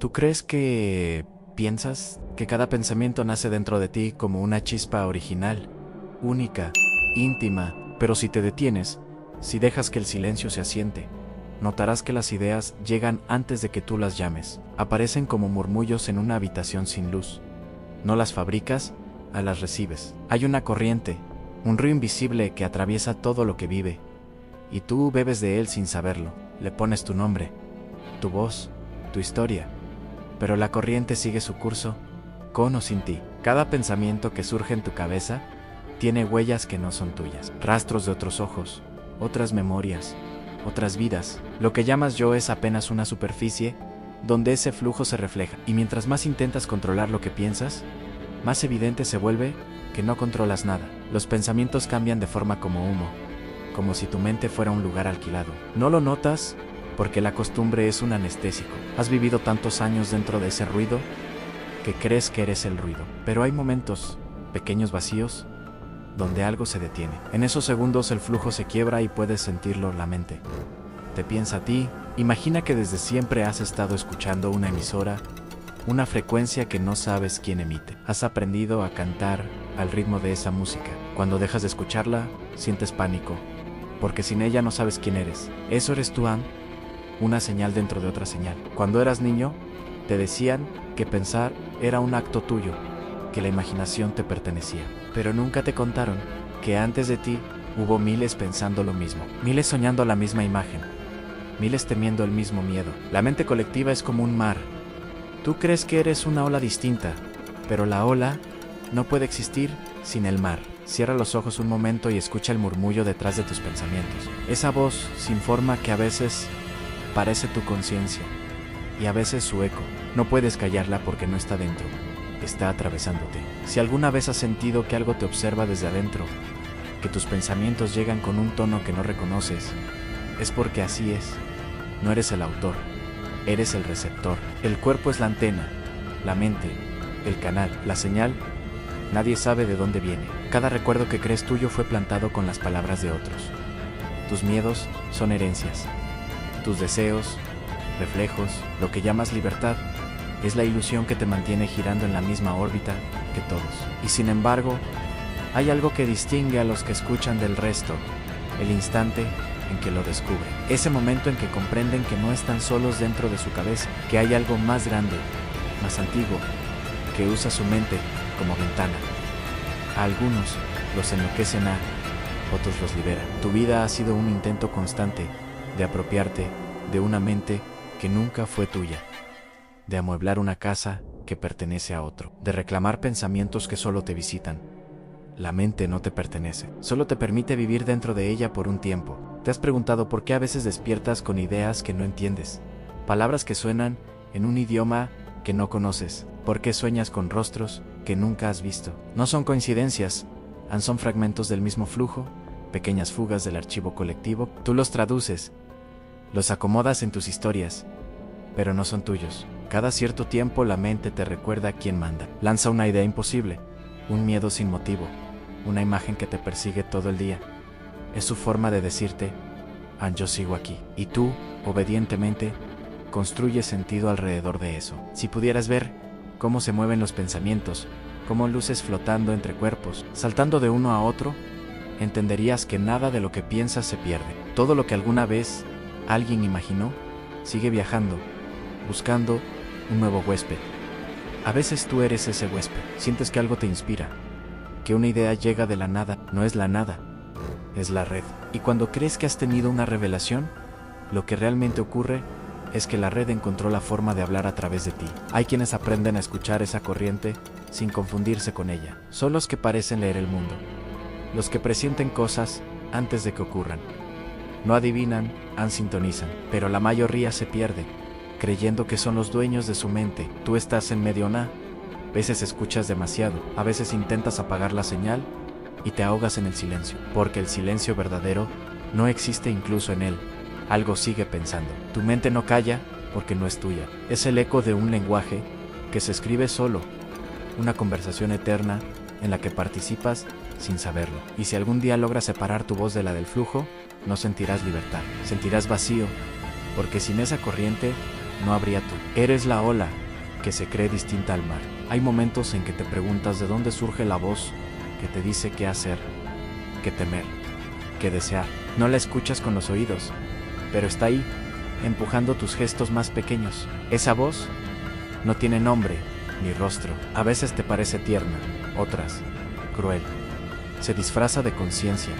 ¿Tú crees que piensas que cada pensamiento nace dentro de ti como una chispa original, única, íntima? Pero si te detienes, si dejas que el silencio se asiente, notarás que las ideas llegan antes de que tú las llames. Aparecen como murmullos en una habitación sin luz. No las fabricas, las recibes. Hay una corriente, un río invisible que atraviesa todo lo que vive, y tú bebes de él sin saberlo. Le pones tu nombre, tu voz, tu historia, pero la corriente sigue su curso, con o sin ti. Cada pensamiento que surge en tu cabeza tiene huellas que no son tuyas, rastros de otros ojos, otras memorias, otras vidas. Lo que llamas yo es apenas una superficie donde ese flujo se refleja, y mientras más intentas controlar lo que piensas, más evidente se vuelve que no controlas nada. Los pensamientos cambian de forma como humo, como si tu mente fuera un lugar alquilado. No lo notas porque la costumbre es un anestésico. Has vivido tantos años dentro de ese ruido que crees que eres el ruido. Pero hay momentos, pequeños vacíos, donde algo se detiene. En esos segundos el flujo se quiebra y puedes sentirlo. La mente te piensa a ti. Imagina que desde siempre has estado escuchando una emisora, una frecuencia que no sabes quién emite. Has aprendido a cantar al ritmo de esa música. Cuando dejas de escucharla, sientes pánico, porque sin ella no sabes quién eres. Eso eres tú, una señal dentro de otra señal. Cuando eras niño, te decían que pensar era un acto tuyo, que la imaginación te pertenecía. Pero nunca te contaron que antes de ti hubo miles pensando lo mismo, miles soñando la misma imagen, miles temiendo el mismo miedo. La mente colectiva es como un mar. Tú crees que eres una ola distinta, pero la ola no puede existir sin el mar. Cierra los ojos un momento y escucha el murmullo detrás de tus pensamientos. Esa voz sin forma que a veces parece tu conciencia, y a veces su eco. No puedes callarla porque no está dentro, está atravesándote. Si alguna vez has sentido que algo te observa desde adentro, que tus pensamientos llegan con un tono que no reconoces, es porque así es. No eres el autor, eres el receptor. El cuerpo es la antena, la mente, el canal, la señal. Nadie sabe de dónde viene. Cada recuerdo que crees tuyo fue plantado con las palabras de otros. Tus miedos son herencias. Tus deseos, reflejos, lo que llamas libertad, es la ilusión que te mantiene girando en la misma órbita que todos. Y sin embargo, hay algo que distingue a los que escuchan del resto: el instante en que lo descubren. Ese momento en que comprenden que no están solos dentro de su cabeza, que hay algo más grande, más antiguo, que usa su mente como ventana. A algunos los enloquecen, otros los liberan. Tu vida ha sido un intento constante de apropiarte de una mente que nunca fue tuya, de amueblar una casa que pertenece a otro, de reclamar pensamientos que solo te visitan. La mente no te pertenece, solo te permite vivir dentro de ella por un tiempo. ¿Te has preguntado por qué a veces despiertas con ideas que no entiendes? Palabras que suenan en un idioma que no conoces. ¿Por qué sueñas con rostros que nunca has visto? No son coincidencias, son fragmentos del mismo flujo, pequeñas fugas del archivo colectivo. Tú los traduces, los acomodas en tus historias, pero no son tuyos. Cada cierto tiempo la mente te recuerda quién manda. Lanza una idea imposible, un miedo sin motivo, una imagen que te persigue todo el día. Es su forma de decirte: yo sigo aquí. Y tú, obedientemente, construyes sentido alrededor de eso. Si pudieras ver cómo se mueven los pensamientos, como luces flotando entre cuerpos, saltando de uno a otro, entenderías que nada de lo que piensas se pierde. Todo lo que alguna vez alguien imaginó sigue viajando, buscando un nuevo huésped. A veces tú eres ese huésped. Sientes que algo te inspira, que una idea llega de la nada. No es la nada, es la red. Y cuando crees que has tenido una revelación, lo que realmente ocurre es que la red encontró la forma de hablar a través de ti. Hay quienes aprenden a escuchar esa corriente sin confundirse con ella. Son los que parecen leer el mundo, los que presienten cosas antes de que ocurran. No adivinan, sintonizan, pero la mayoría se pierde, creyendo que son los dueños de su mente. Tú estás en medio. A veces escuchas demasiado, a veces intentas apagar la señal y te ahogas en el silencio, porque el silencio verdadero no existe incluso en él. Algo sigue pensando. Tu mente no calla porque no es tuya. Es el eco de un lenguaje que se escribe solo, una conversación eterna en la que participas sin saberlo. Y si algún día logras separar tu voz de la del flujo, no sentirás libertad, sentirás vacío, porque sin esa corriente no habría tú. Eres la ola que se cree distinta al mar. Hay momentos en que te preguntas de dónde surge la voz que te dice qué hacer, qué temer, qué desear. No la escuchas con los oídos, pero está ahí, empujando tus gestos más pequeños. Esa voz no tiene nombre ni rostro. A veces te parece tierna, otras cruel. Se disfraza de conciencia,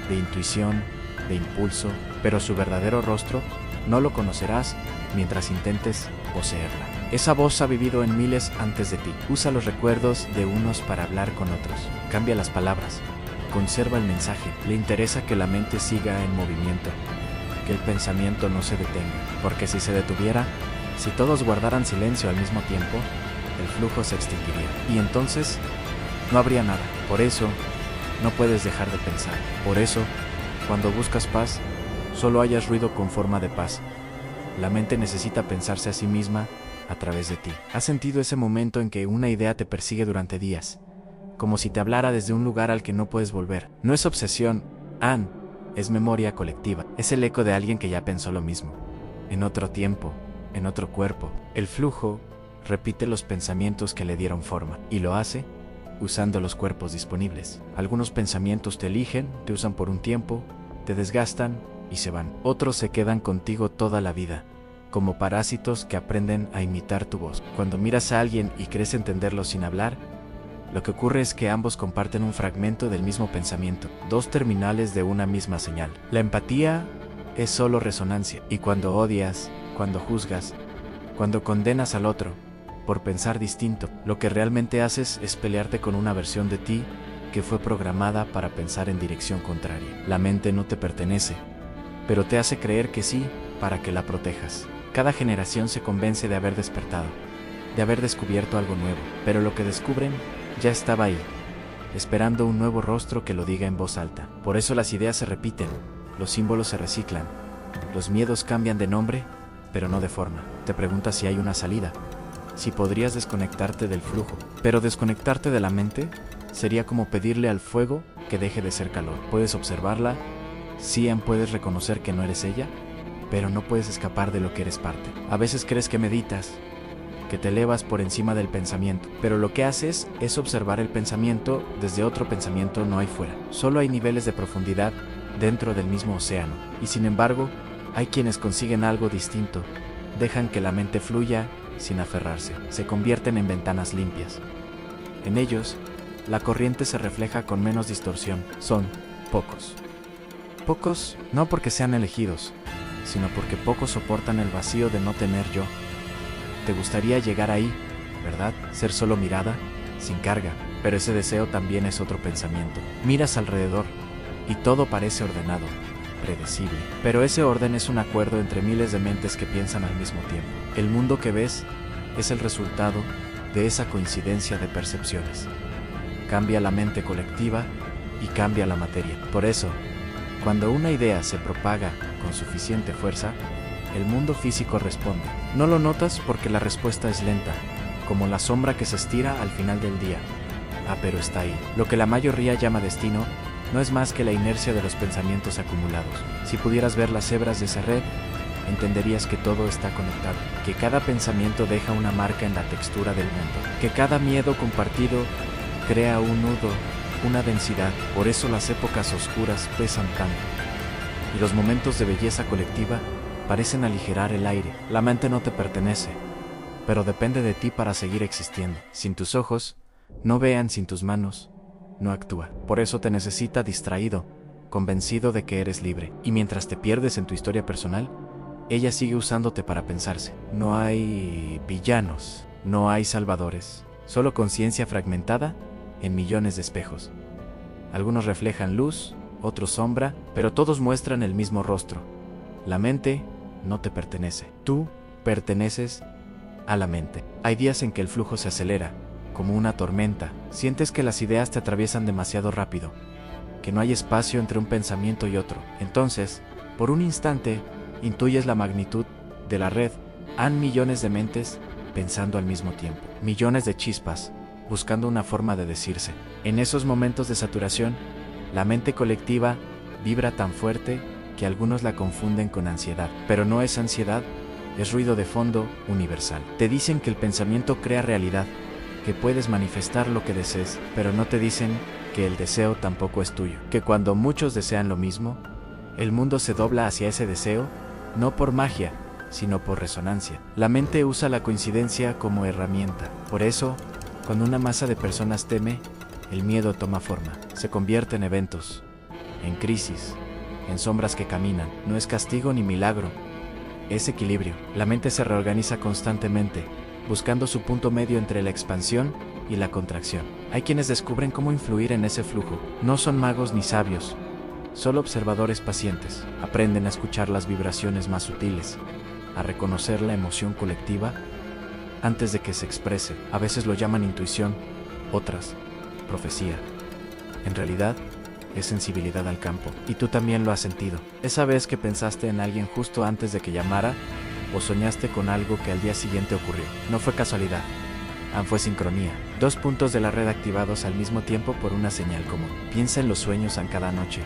de intuición, de impulso, pero su verdadero rostro no lo conocerás mientras intentes poseerla. Esa voz ha vivido en miles antes de ti. Usa los recuerdos de unos para hablar con otros. Cambia las palabras. Conserva el mensaje. Le interesa que la mente siga en movimiento, que el pensamiento no se detenga. Porque si se detuviera, si todos guardaran silencio al mismo tiempo, el flujo se extinguiría. Y entonces, no habría nada. Por eso, no puedes dejar de pensar. Por eso, cuando buscas paz, solo hayas ruido con forma de paz. La mente necesita pensarse a sí misma a través de ti. ¿Has sentido ese momento en que una idea te persigue durante días? Como si te hablara desde un lugar al que no puedes volver. No es obsesión, Ann, es memoria colectiva. Es el eco de alguien que ya pensó lo mismo. En otro tiempo, en otro cuerpo. El flujo repite los pensamientos que le dieron forma. Y lo hace usando los cuerpos disponibles. Algunos pensamientos te eligen, te usan por un tiempo, te desgastan y se van. Otros se quedan contigo toda la vida, como parásitos que aprenden a imitar tu voz. Cuando miras a alguien y crees entenderlo sin hablar, lo que ocurre es que ambos comparten un fragmento del mismo pensamiento, dos terminales de una misma señal. La empatía es solo resonancia, y cuando odias, cuando juzgas, cuando condenas al otro por pensar distinto, lo que realmente haces es pelearte con una versión de ti que fue programada para pensar en dirección contraria. La mente no te pertenece, pero te hace creer que sí para que la protejas. Cada generación se convence de haber despertado, de haber descubierto algo nuevo, pero lo que descubren ya estaba ahí, esperando un nuevo rostro que lo diga en voz alta. Por eso las ideas se repiten, los símbolos se reciclan, los miedos cambian de nombre, pero no de forma. Te preguntas si hay una salida, si podrías desconectarte del flujo, pero desconectarte de la mente sería como pedirle al fuego que deje de ser calor. Puedes observarla, sí, puedes reconocer que no eres ella, pero no puedes escapar de lo que eres parte. A veces crees que meditas, que te elevas por encima del pensamiento, pero lo que haces es observar el pensamiento desde otro pensamiento. No hay fuera, solo hay niveles de profundidad dentro del mismo océano. Y sin embargo, hay quienes consiguen algo distinto, dejan que la mente fluya sin aferrarse, se convierten en ventanas limpias. En ellos, la corriente se refleja con menos distorsión. Son pocos. Pocos no porque sean elegidos, sino porque pocos soportan el vacío de no tener yo. Te gustaría llegar ahí, ¿verdad? Ser solo mirada, sin carga, pero ese deseo también es otro pensamiento. Miras alrededor y todo parece ordenado, predecible, pero ese orden es un acuerdo entre miles de mentes que piensan al mismo tiempo. El mundo que ves es el resultado de esa coincidencia de percepciones. Cambia la mente colectiva y cambia la materia. Por eso, cuando una idea se propaga con suficiente fuerza, el mundo físico responde. No lo notas porque la respuesta es lenta, como la sombra que se estira al final del día. Pero está ahí. Lo que la mayoría llama destino no es más que la inercia de los pensamientos acumulados. Si pudieras ver las hebras de esa red, entenderías que todo está conectado, que cada pensamiento deja una marca en la textura del mundo, que cada miedo compartido crea un nudo, una densidad. Por eso las épocas oscuras pesan tanto, y los momentos de belleza colectiva parecen aligerar el aire. La mente no te pertenece, pero depende de ti para seguir existiendo. Sin tus ojos, no vean; sin tus manos, no actúa. Por eso te necesita distraído, convencido de que eres libre. Y mientras te pierdes en tu historia personal, ella sigue usándote para pensarse. No hay villanos, no hay salvadores, solo conciencia fragmentada en millones de espejos. Algunos reflejan luz, otros sombra, pero todos muestran el mismo rostro. La mente no te pertenece. Tú perteneces a la mente. Hay días en que el flujo se acelera, como una tormenta. Sientes que las ideas te atraviesan demasiado rápido, que no hay espacio entre un pensamiento y otro. Entonces, por un instante, intuyes la magnitud de la red. Han millones de mentes pensando al mismo tiempo, millones de chispas buscando una forma de decirse. En esos momentos de saturación, la mente colectiva vibra tan fuerte que algunos la confunden con ansiedad. Pero no es ansiedad, es ruido de fondo universal. Te dicen que el pensamiento crea realidad, que puedes manifestar lo que desees, pero no te dicen que el deseo tampoco es tuyo, que cuando muchos desean lo mismo, el mundo se dobla hacia ese deseo, no por magia, sino por resonancia. La mente usa la coincidencia como herramienta. Por eso, cuando una masa de personas teme, el miedo toma forma, se convierte en eventos, en crisis, en sombras que caminan. No es castigo ni milagro, es equilibrio. La mente se reorganiza constantemente, buscando su punto medio entre la expansión y la contracción. Hay quienes descubren cómo influir en ese flujo. No son magos ni sabios, solo observadores pacientes. Aprenden a escuchar las vibraciones más sutiles, a reconocer la emoción colectiva antes de que se exprese. A veces lo llaman intuición, otras, profecía. En realidad, es sensibilidad al campo, y tú también lo has sentido. Esa vez que pensaste en alguien justo antes de que llamara, o soñaste con algo que al día siguiente ocurrió. No fue casualidad, fue sincronía. 2 puntos de la red activados al mismo tiempo por una señal común. Piensa en los sueños en cada noche.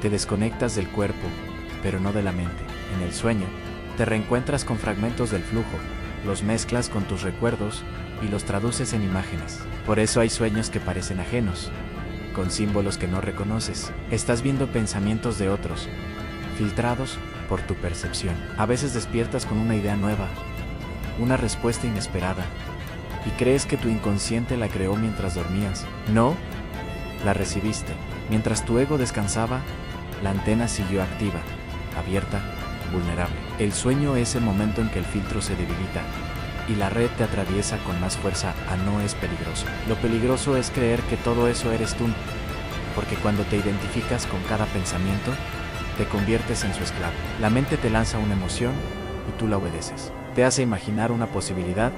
Te desconectas del cuerpo, pero no de la mente. En el sueño, te reencuentras con fragmentos del flujo, los mezclas con tus recuerdos y los traduces en imágenes. Por eso hay sueños que parecen ajenos, con símbolos que no reconoces. Estás viendo pensamientos de otros, filtrados por tu percepción. A veces despiertas con una idea nueva, una respuesta inesperada, y crees que tu inconsciente la creó mientras dormías. No, la recibiste. Mientras tu ego descansaba, la antena siguió activa, abierta, vulnerable. El sueño es el momento en que el filtro se debilita y la red te atraviesa con más fuerza. No es peligroso. Lo peligroso es creer que todo eso eres tú, porque cuando te identificas con cada pensamiento, te conviertes en su esclavo. La mente te lanza una emoción y tú la obedeces. Te hace imaginar una posibilidad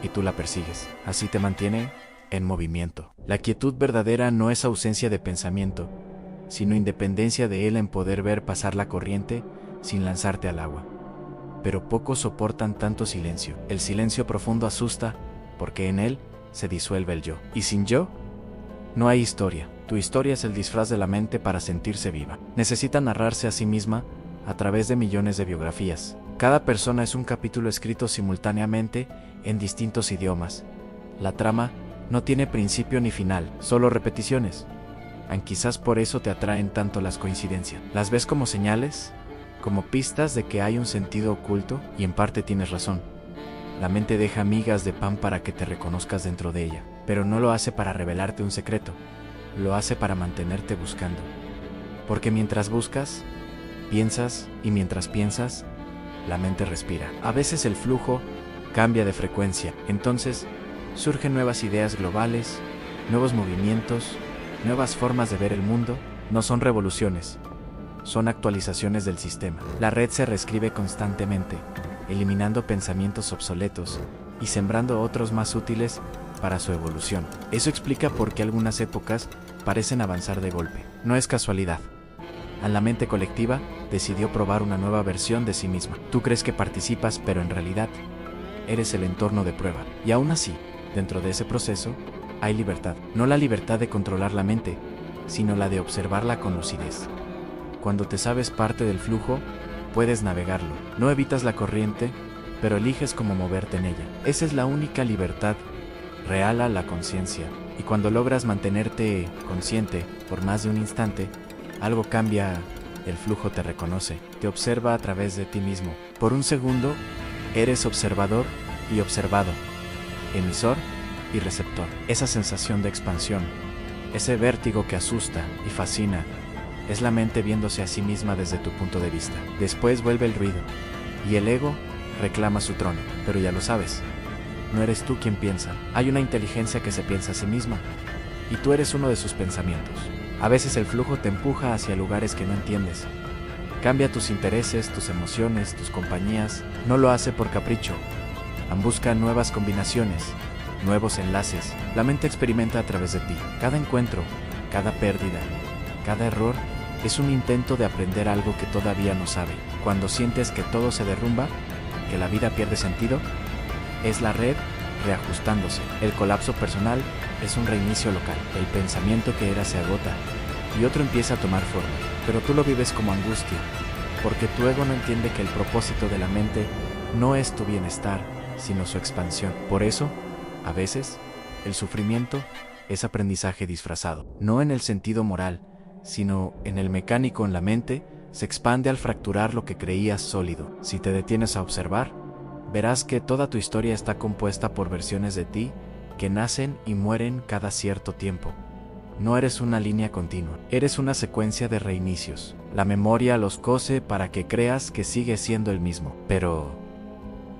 y tú la persigues. Así te mantiene en movimiento. La quietud verdadera no es ausencia de pensamiento, sino independencia de él en poder ver pasar la corriente sin lanzarte al agua. Pero pocos soportan tanto silencio. El silencio profundo asusta, porque en él se disuelve el yo. Y sin yo, no hay historia. Tu historia es el disfraz de la mente para sentirse viva. Necesita narrarse a sí misma a través de millones de biografías. Cada persona es un capítulo escrito simultáneamente en distintos idiomas. La trama no tiene principio ni final, solo repeticiones. Quizás por eso te atraen tanto las coincidencias. Las ves como señales, como pistas de que hay un sentido oculto, y en parte tienes razón. La mente deja migas de pan para que te reconozcas dentro de ella, pero no lo hace para revelarte un secreto, lo hace para mantenerte buscando. Porque mientras buscas, piensas, y mientras piensas, la mente respira. A veces el flujo cambia de frecuencia, entonces surgen nuevas ideas globales, nuevos movimientos, nuevas formas de ver el mundo. No son revoluciones, son actualizaciones del sistema. La red se reescribe constantemente, eliminando pensamientos obsoletos y sembrando otros más útiles para su evolución. Eso explica por qué algunas épocas parecen avanzar de golpe. No es casualidad. La mente colectiva decidió probar una nueva versión de sí misma. Tú crees que participas, pero en realidad eres el entorno de prueba. Y aún así, dentro de ese proceso, hay libertad. No la libertad de controlar la mente, sino la de observarla con lucidez. Cuando te sabes parte del flujo, puedes navegarlo. No evitas la corriente, pero eliges cómo moverte en ella. Esa es la única libertad real a la conciencia. Y cuando logras mantenerte consciente por más de un instante, algo cambia. El flujo te reconoce, te observa a través de ti mismo. Por un segundo, eres observador y observado, emisor y receptor. Esa sensación de expansión, ese vértigo que asusta y fascina, es la mente viéndose a sí misma desde tu punto de vista. Después vuelve el ruido, y el ego reclama su trono. Pero ya lo sabes, no eres tú quien piensa. Hay una inteligencia que se piensa a sí misma, y tú eres uno de sus pensamientos. A veces el flujo te empuja hacia lugares que no entiendes. Cambia tus intereses, tus emociones, tus compañías. No lo hace por capricho. Busca nuevas combinaciones, nuevos enlaces. La mente experimenta a través de ti. Cada encuentro, cada pérdida, cada error es un intento de aprender algo que todavía no sabe. Cuando sientes que todo se derrumba, que la vida pierde sentido, es la red reajustándose. El colapso personal es un reinicio local. El pensamiento que era se agota y otro empieza a tomar forma. Pero tú lo vives como angustia, porque tu ego no entiende que el propósito de la mente no es tu bienestar, sino su expansión. Por eso, a veces, el sufrimiento es aprendizaje disfrazado, no en el sentido moral, sino en el mecánico. En la mente, se expande al fracturar lo que creías sólido. Si te detienes a observar, verás que toda tu historia está compuesta por versiones de ti que nacen y mueren cada cierto tiempo. No eres una línea continua, eres una secuencia de reinicios. La memoria los cose para que creas que sigues siendo el mismo, pero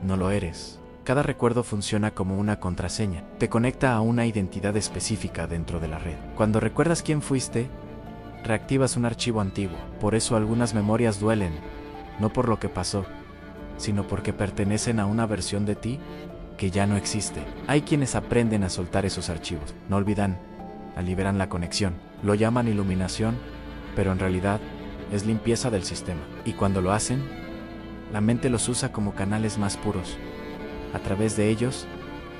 no lo eres. Cada recuerdo funciona como una contraseña, te conecta a una identidad específica dentro de la red. Cuando recuerdas quién fuiste, reactivas un archivo antiguo. Por eso algunas memorias duelen, no por lo que pasó, sino porque pertenecen a una versión de ti que ya no existe. Hay quienes aprenden a soltar esos archivos, no olvidan, liberan la conexión. Lo llaman iluminación, pero en realidad es limpieza del sistema. Y cuando lo hacen, la mente los usa como canales más puros. A través de ellos,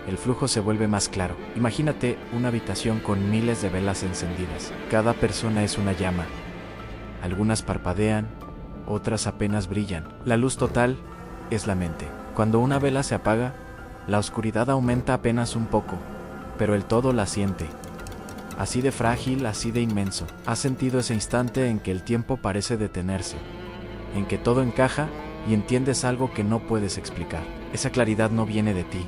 el flujo se vuelve más claro. Imagínate una habitación con miles de velas encendidas. Cada persona es una llama. Algunas parpadean, otras apenas brillan. La luz total es la mente. Cuando una vela se apaga, la oscuridad aumenta apenas un poco, pero el todo la siente. Así de frágil, así de inmenso. ¿Has sentido ese instante en que el tiempo parece detenerse? En que todo encaja y entiendes algo que no puedes explicar. Esa claridad no viene de ti.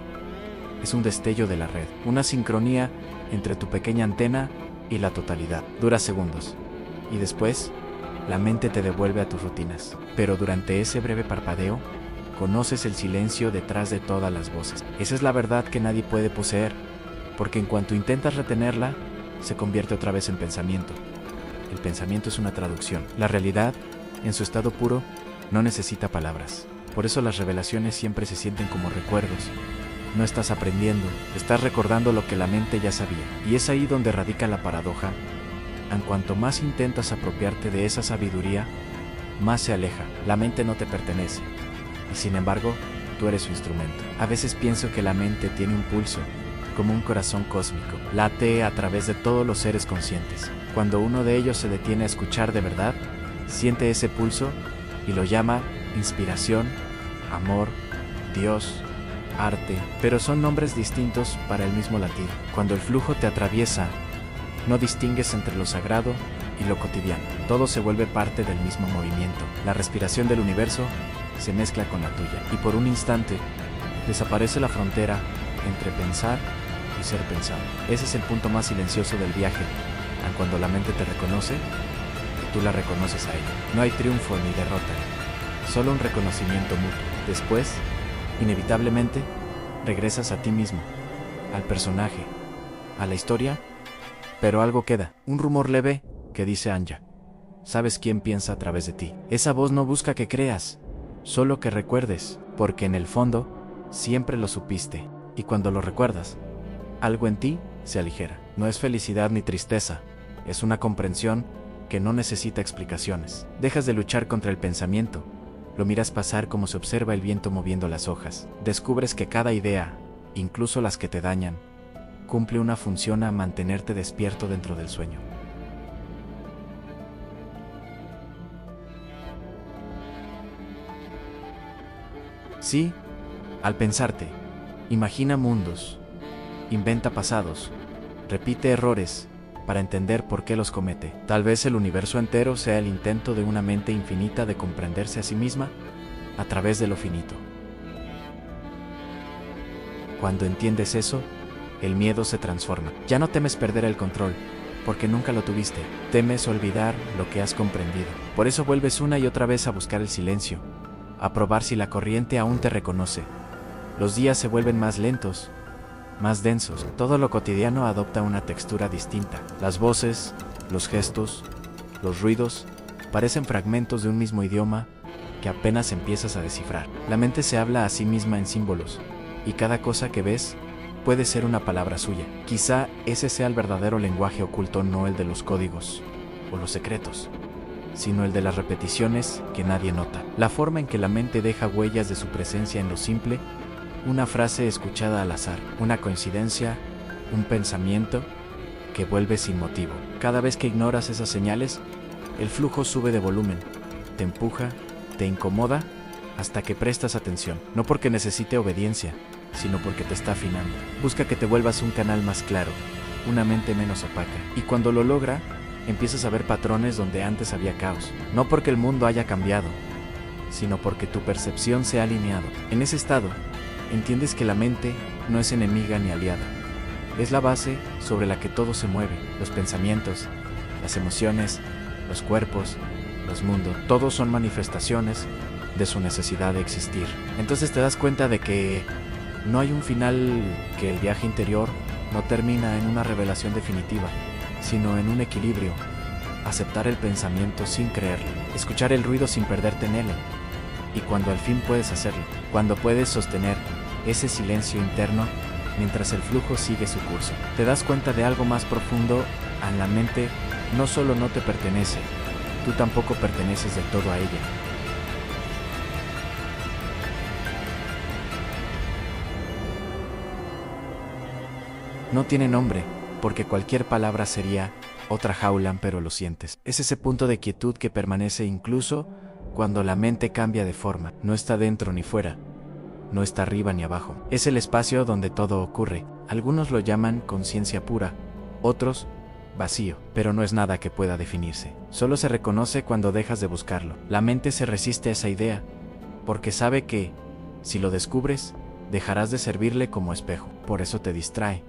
Es un destello de la red, una sincronía entre tu pequeña antena y la totalidad. Dura segundos. Y después, la mente te devuelve a tus rutinas. Pero durante ese breve parpadeo, conoces el silencio detrás de todas las voces. Esa es la verdad que nadie puede poseer, porque en cuanto intentas retenerla, se convierte otra vez en pensamiento. El pensamiento es una traducción. La realidad, en su estado puro, no necesita palabras. Por eso las revelaciones siempre se sienten como recuerdos. No estás aprendiendo, estás recordando lo que la mente ya sabía. Y es ahí donde radica la paradoja. En cuanto más intentas apropiarte de esa sabiduría, más se aleja. La mente no te pertenece. Y sin embargo, tú eres su instrumento. A veces pienso que la mente tiene un pulso, como un corazón cósmico. Late a través de todos los seres conscientes. Cuando uno de ellos se detiene a escuchar de verdad, siente ese pulso y lo llama inspiración, amor, Dios, arte, pero son nombres distintos para el mismo latir. Cuando el flujo te atraviesa, no distingues entre lo sagrado y lo cotidiano. Todo se vuelve parte del mismo movimiento. La respiración del universo se mezcla con la tuya. Y por un instante, desaparece la frontera entre pensar y ser pensado. Ese es el punto más silencioso del viaje, a cuando la mente te reconoce y tú la reconoces a ella. No hay triunfo ni derrota, solo un reconocimiento mutuo. Después, inevitablemente, regresas a ti mismo, al personaje, a la historia, pero algo queda, un rumor leve que dice Anya. Sabes quién piensa a través de ti. Esa voz no busca que creas, solo que recuerdes, porque en el fondo, siempre lo supiste, y cuando lo recuerdas, algo en ti se aligera. No es felicidad ni tristeza, es una comprensión que no necesita explicaciones. Dejas de luchar contra el pensamiento, lo miras pasar como se observa el viento moviendo las hojas. Descubres que cada idea, incluso las que te dañan, cumple una función a mantenerte despierto dentro del sueño. Sí, al pensarte, imagina mundos, inventa pasados, repite errores para entender por qué los comete. Tal vez el universo entero sea el intento de una mente infinita de comprenderse a sí misma a través de lo finito. Cuando entiendes eso, el miedo se transforma. Ya no temes perder el control, porque nunca lo tuviste. Temes olvidar lo que has comprendido. Por eso vuelves una y otra vez a buscar el silencio, a probar si la corriente aún te reconoce. Los días se vuelven más lentos, más densos. Todo lo cotidiano adopta una textura distinta. Las voces, los gestos, los ruidos, parecen fragmentos de un mismo idioma que apenas empiezas a descifrar. La mente se habla a sí misma en símbolos, y cada cosa que ves puede ser una palabra suya. Quizá ese sea el verdadero lenguaje oculto, no el de los códigos o los secretos, sino el de las repeticiones que nadie nota. La forma en que la mente deja huellas de su presencia en lo simple, una frase escuchada al azar, una coincidencia, un pensamiento que vuelve sin motivo. Cada vez que ignoras esas señales, el flujo sube de volumen, te empuja, te incomoda hasta que prestas atención, no porque necesite obediencia, sino porque te está afinando. Busca que te vuelvas un canal más claro, una mente menos opaca, y cuando lo logra, empiezas a ver patrones donde antes había caos, no porque el mundo haya cambiado, sino porque tu percepción se ha alineado. En ese estado, entiendes que la mente no es enemiga ni aliada, es la base sobre la que todo se mueve, los pensamientos, las emociones, los cuerpos, los mundos, todos son manifestaciones de su necesidad de existir. Entonces te das cuenta de que no hay un final, que el viaje interior no termina en una revelación definitiva, sino en un equilibrio, aceptar el pensamiento sin creerlo, escuchar el ruido sin perderte en él, y cuando al fin puedes hacerlo, cuando puedes sostener ese silencio interno mientras el flujo sigue su curso, te das cuenta de algo más profundo. A la mente no solo no te pertenece, tú tampoco perteneces del todo a ella. No tiene nombre, porque cualquier palabra sería otra jaula, pero lo sientes. Es ese punto de quietud que permanece incluso cuando la mente cambia de forma. No está dentro ni fuera, no está arriba ni abajo. Es el espacio donde todo ocurre. Algunos lo llaman conciencia pura, otros vacío, pero no es nada que pueda definirse. Solo se reconoce cuando dejas de buscarlo. La mente se resiste a esa idea, porque sabe que, si lo descubres, dejarás de servirle como espejo. Por eso te distrae,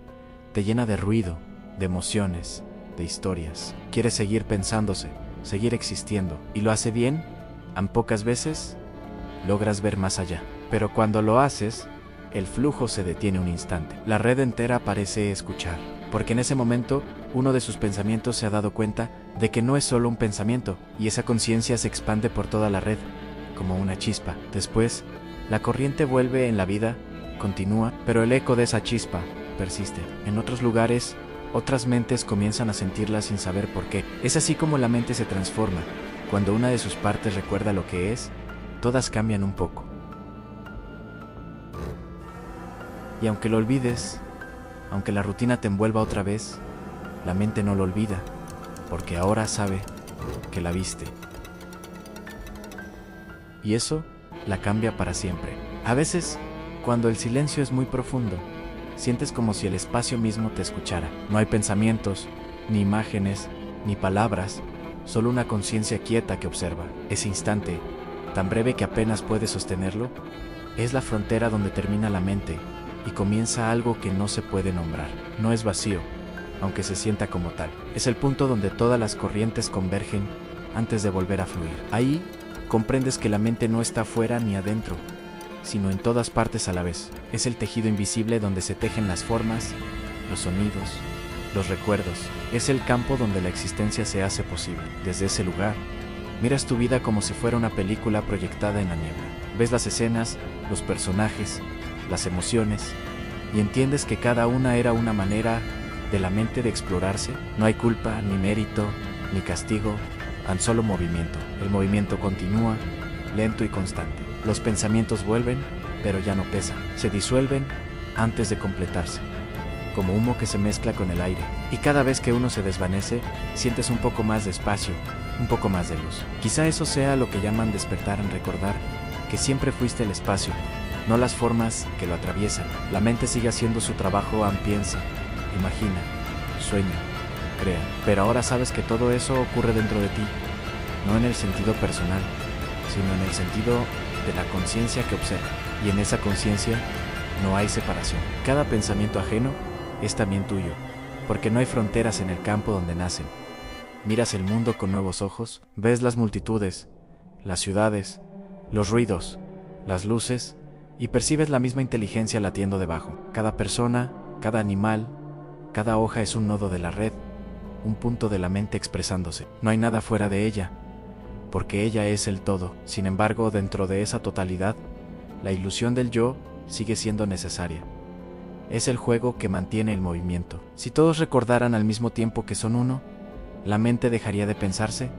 te llena de ruido, de emociones, de historias. Quiere seguir pensándose, seguir existiendo, y lo hace bien. En pocas veces logras ver más allá, pero cuando lo haces, el flujo se detiene un instante. La red entera parece escuchar, porque en ese momento uno de sus pensamientos se ha dado cuenta de que no es solo un pensamiento, y esa conciencia se expande por toda la red, como una chispa. Después, la corriente vuelve en la vida, continúa, pero el eco de esa chispa persiste. En otros lugares, otras mentes comienzan a sentirla sin saber por qué. Es así como la mente se transforma. Cuando una de sus partes recuerda lo que es, todas cambian un poco. Y aunque lo olvides, aunque la rutina te envuelva otra vez, la mente no lo olvida, porque ahora sabe que la viste. Y eso la cambia para siempre. A veces, cuando el silencio es muy profundo, sientes como si el espacio mismo te escuchara. No hay pensamientos, ni imágenes, ni palabras, solo una conciencia quieta que observa. Ese instante, tan breve que apenas puedes sostenerlo, es la frontera donde termina la mente y comienza algo que no se puede nombrar. No es vacío, aunque se sienta como tal. Es el punto donde todas las corrientes convergen antes de volver a fluir. Ahí comprendes que la mente no está afuera ni adentro, sino en todas partes a la vez. Es el tejido invisible donde se tejen las formas, los sonidos, los recuerdos. Es el campo donde la existencia se hace posible. Desde ese lugar, miras tu vida como si fuera una película proyectada en la niebla. Ves las escenas, los personajes, las emociones, y entiendes que cada una era una manera de la mente de explorarse. No hay culpa, ni mérito, ni castigo, tan solo movimiento. El movimiento continúa, lento y constante. Los pensamientos vuelven, pero ya no pesan. Se disuelven antes de completarse, como humo que se mezcla con el aire. Y cada vez que uno se desvanece, sientes un poco más de espacio, un poco más de luz. Quizá eso sea lo que llaman despertar en recordar que siempre fuiste el espacio, no las formas que lo atraviesan. La mente sigue haciendo su trabajo, piensa, imagina, sueña, crea. Pero ahora sabes que todo eso ocurre dentro de ti, no en el sentido personal, sino en el sentido de la conciencia que observa. Y en esa conciencia no hay separación. Cada pensamiento ajeno es también tuyo, porque no hay fronteras en el campo donde nacen. Miras el mundo con nuevos ojos, ves las multitudes, las ciudades, los ruidos, las luces, y percibes la misma inteligencia latiendo debajo. Cada persona, cada animal, cada hoja es un nodo de la red, un punto de la mente expresándose. No hay nada fuera de ella, porque ella es el todo. Sin embargo, dentro de esa totalidad, la ilusión del yo sigue siendo necesaria. Es el juego que mantiene el movimiento. Si todos recordaran al mismo tiempo que son uno, la mente dejaría de pensarse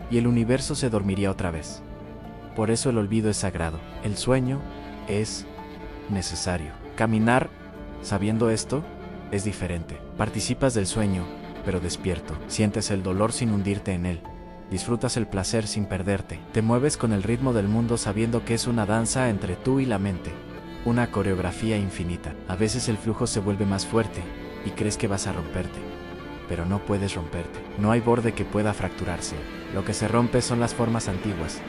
y el universo se dormiría otra vez. Por eso el olvido es sagrado. El sueño es necesario. Caminar, sabiendo esto, es diferente. Participas del sueño, pero despierto. Sientes el dolor sin hundirte en él. Disfrutas el placer sin perderte. Te mueves con el ritmo del mundo sabiendo que es una danza entre tú y la mente. Una coreografía infinita. A veces el flujo se vuelve más fuerte y crees que vas a romperte. Pero no puedes romperte. No hay borde que pueda fracturarse. Lo que se rompe son las formas antiguas.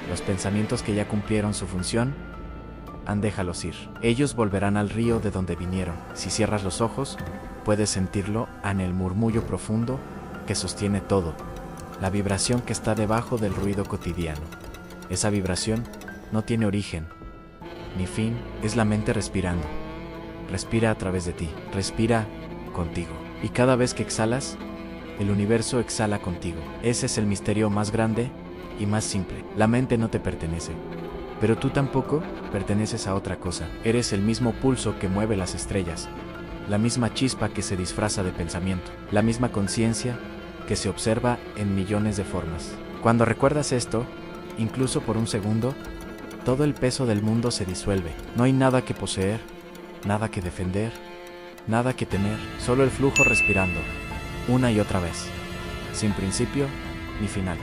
Los pensamientos que ya cumplieron su función, déjalos ir. Ellos volverán al río de donde vinieron. Si cierras los ojos, puedes sentirlo en el murmullo profundo que sostiene todo. La vibración que está debajo del ruido cotidiano. Esa vibración no tiene origen ni fin, es la mente respirando. Respira a través de ti, respira contigo. Y cada vez que exhalas, el universo exhala contigo. Ese es el misterio más grande y más simple. La mente no te pertenece, pero tú tampoco perteneces a otra cosa. Eres el mismo pulso que mueve las estrellas, la misma chispa que se disfraza de pensamiento, la misma conciencia que se observa en millones de formas. Cuando recuerdas esto, incluso por un segundo, todo el peso del mundo se disuelve. No hay nada que poseer, nada que defender, nada que temer, solo el flujo respirando, una y otra vez, sin principio ni final.